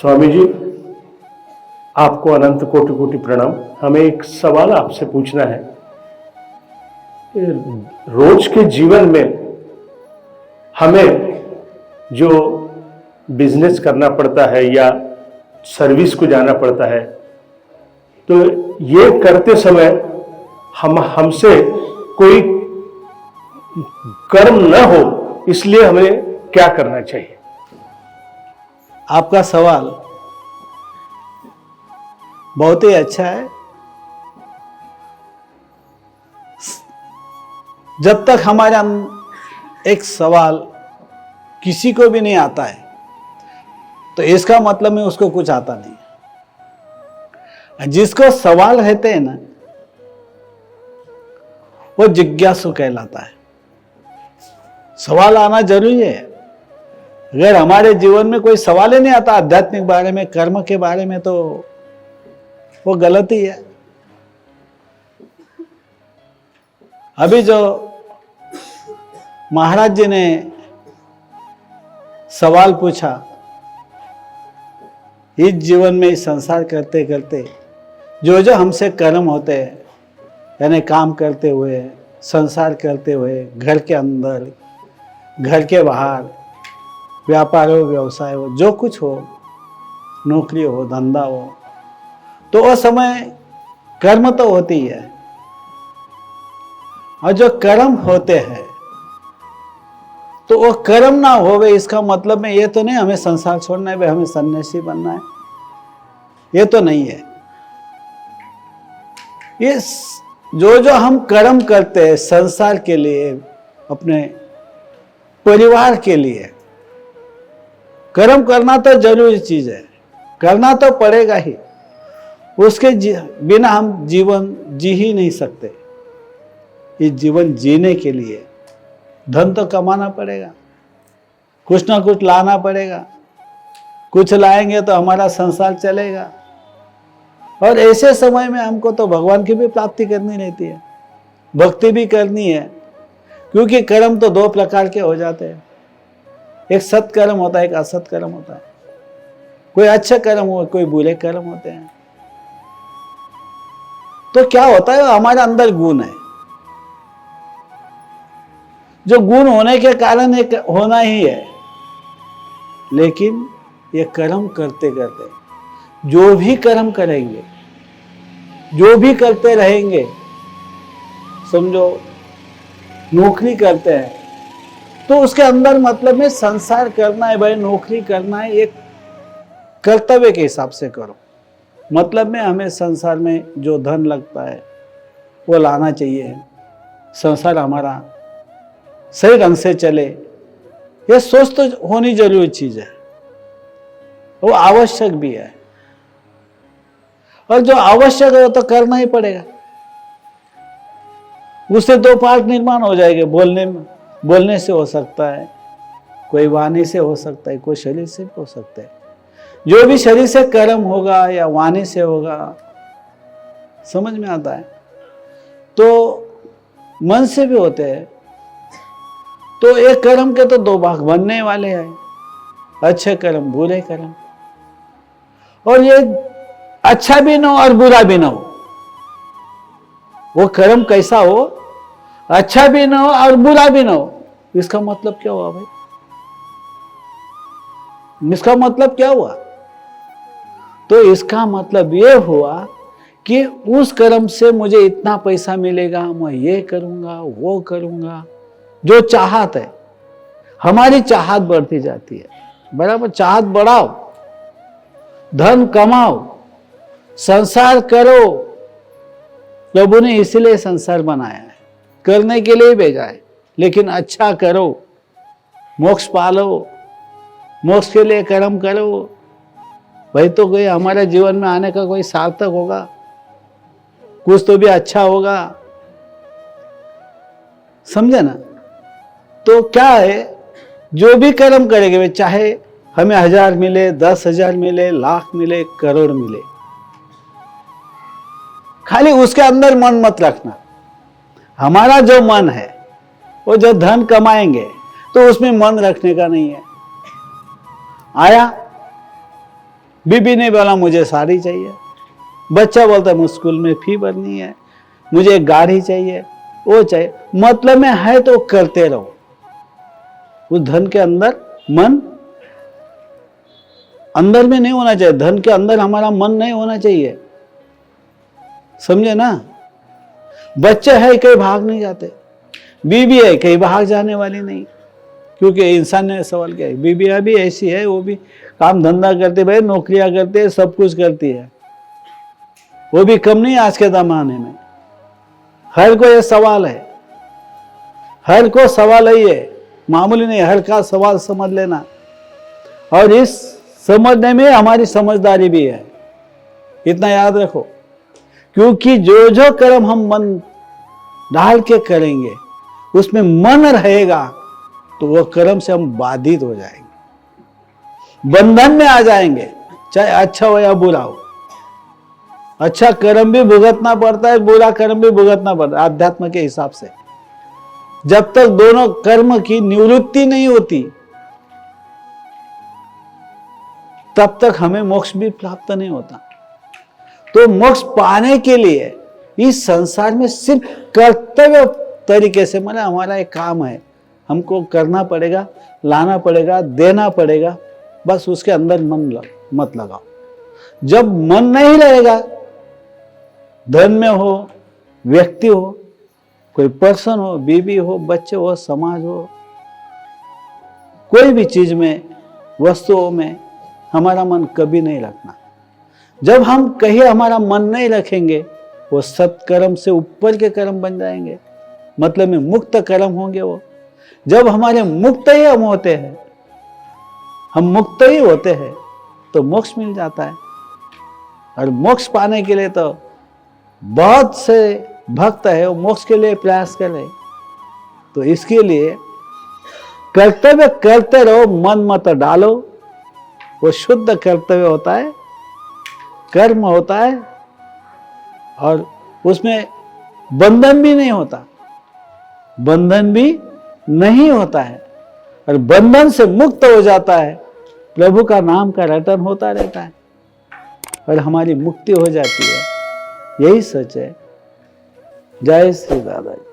स्वामी जी, आपको अनंत कोटि कोटि प्रणाम। हमें एक सवाल आपसे पूछना है। रोज के जीवन में हमें जो बिजनेस करना पड़ता है या सर्विस को जाना पड़ता है, तो ये करते समय हमसे कोई कर्म न हो, इसलिए हमें क्या करना चाहिए? आपका सवाल बहुत ही अच्छा है। जब तक हमारा एक सवाल किसी को भी नहीं आता है, तो इसका मतलब में उसको कुछ आता नहीं है। जिसको सवाल रहते हैं ना, वो जिज्ञासु कहलाता है। सवाल आना जरूरी है। अगर हमारे जीवन में कोई सवाल ही नहीं आता आध्यात्मिक बारे में, कर्म के बारे में, तो वो गलत ही है। अभी जो महाराज जी ने सवाल पूछा, इस जीवन में इस संसार करते करते जो जो हमसे कर्म होते हैं, यानी काम करते हुए, संसार करते हुए, घर के अंदर, घर के बाहर, व्यापार हो, व्यवसाय हो, जो कुछ हो, नौकरी हो, धंधा हो, तो वो समय कर्म तो होती है। और जो कर्म होते हैं, तो वो कर्म ना होवे, इसका मतलब में ये तो नहीं हमें संसार छोड़ना है, हमें सन्यासी बनना है, ये तो नहीं है। ये जो जो हम कर्म करते हैं संसार के लिए, अपने परिवार के लिए, कर्म करना तो जरूरी चीज है, करना तो पड़ेगा ही। उसके बिना हम जीवन जी ही नहीं सकते। इस जीवन जीने के लिए धन तो कमाना पड़ेगा, कुछ ना कुछ लाना पड़ेगा। कुछ लाएंगे तो हमारा संसार चलेगा। और ऐसे समय में हमको तो भगवान की भी प्राप्ति करनी रहती है, भक्ति भी करनी है। क्योंकि कर्म तो दो प्रकार के हो जाते हैं, एक सत्कर्म होता है, एक असत कर्म होता है। कोई अच्छे कर्म हो, कोई बुरे कर्म होते हैं। तो क्या होता है, हमारे अंदर गुण है, जो गुण होने के कारण एक होना ही है। लेकिन ये कर्म करते करते जो भी कर्म करेंगे, जो भी करते रहेंगे, समझो नौकरी करते हैं तो उसके अंदर मतलब में संसार करना है भाई, नौकरी करना है, एक कर्तव्य के हिसाब से करो। मतलब में हमें संसार में जो धन लगता है वो लाना चाहिए, संसार हमारा सही ढंग से चले, ये सोच तो होनी जरूरी चीज है, वो आवश्यक भी है। और जो आवश्यक है वो तो करना ही पड़ेगा। उससे दो पार्ट निर्माण हो जाएंगे। बोलने से हो सकता है, कोई वाणी से हो सकता है, कोई शरीर से भी हो सकता है। जो भी शरीर से कर्म होगा या वाणी से होगा, समझ में आता है। तो मन से भी होते हैं। तो एक कर्म के तो दो भाग बनने वाले हैं, अच्छे कर्म, बुरे कर्म। और ये अच्छा भी ना हो और बुरा भी ना हो। वो कर्म कैसा हो, अच्छा भी ना हो और बुरा भी ना हो, इसका मतलब क्या हुआ भाई? इसका मतलब क्या हुआ? तो इसका मतलब ये हुआ कि उस कर्म से मुझे इतना पैसा मिलेगा, मैं ये करूंगा, वो करूंगा। जो चाहत है, हमारी चाहत बढ़ती जाती है, बराबर। चाहत बढ़ाओ, धन कमाओ, संसार करो। प्रभु ने इसलिए संसार बनाया है, करने के लिए भेजा है। लेकिन अच्छा करो, मोक्ष पालो, मोक्ष के लिए कर्म करो भाई। तो कोई हमारे जीवन में आने का कोई सार्थक होगा, कुछ तो भी अच्छा होगा, समझे ना। तो क्या है, जो भी कर्म करेंगे, चाहे हमें 1000 मिले, 10,000 मिले, लाख मिले, करोड़ मिले, खाली उसके अंदर मन मत रखना। हमारा जो मन है, वो जो धन कमाएंगे तो उसमें मन रखने का नहीं है। आया बीबी ने बोला मुझे साड़ी चाहिए, बच्चा बोलता है मुझे स्कूल में फी भरनी है, मुझे एक गाड़ी चाहिए, वो चाहिए। मतलब में है तो करते रहो। उस धन के अंदर मन अंदर में नहीं होना चाहिए, धन के अंदर हमारा मन नहीं होना चाहिए, समझे ना। बच्चे है कहीं भाग नहीं जाते, बीबी है कहीं भाग जाने वाली नहीं, क्योंकि इंसान ने सवाल किया है। बीबियां भी ऐसी है, वो भी काम धंधा करते भाई, नौकरियां करते, सब कुछ करती है, वो भी कम नहीं आज के जमाने में। हर को ये सवाल है, हर को सवाल है, ये मामूली नहीं, हर का सवाल समझ लेना। और इस समझने में हमारी समझदारी भी है, इतना याद रखो। क्योंकि जो जो कर्म हम मन डाल के करेंगे, उसमें मन रहेगा तो वो कर्म से हम बाधित हो जाएंगे, बंधन में आ जाएंगे, चाहे अच्छा हो या बुरा हो। अच्छा कर्म भी भुगतना पड़ता है, बुरा कर्म भी भुगतना पड़ता है आध्यात्म के हिसाब से। जब तक दोनों कर्म की निवृत्ति नहीं होती, तब तक हमें मोक्ष भी प्राप्त नहीं होता। तो मोक्ष पाने के लिए इस संसार में सिर्फ कर्तव्य तरीके से, मतलब हमारा एक काम है, हमको करना पड़ेगा, लाना पड़ेगा, देना पड़ेगा, बस उसके अंदर मन मत लगाओ। जब मन नहीं रहेगा, धन में हो, व्यक्ति हो, कोई पर्सन हो, बीबी हो, बच्चे हो, समाज हो, कोई भी चीज में, वस्तुओं में हमारा मन कभी नहीं रखना। जब हम कहीं हमारा मन नहीं रखेंगे, वो सत्कर्म से ऊपर के कर्म बन जाएंगे, मतलब में मुक्त कर्म होंगे वो। जब हमारे मुक्त ही हम होते हैं, हम मुक्त ही होते हैं, तो मोक्ष मिल जाता है। और मोक्ष पाने के लिए तो बहुत से भक्त है, वो मोक्ष के लिए प्रयास कर रहे। तो इसके लिए कर्तव्य करते रहो, मन मत डालो। वो शुद्ध कर्तव्य होता है, कर्म होता है, और उसमें बंधन भी नहीं होता, बंधन भी नहीं होता है, और बंधन से मुक्त हो जाता है। प्रभु का नाम का रटन होता रहता है और हमारी मुक्ति हो जाती है। यही सच है। जय श्री दादा जी।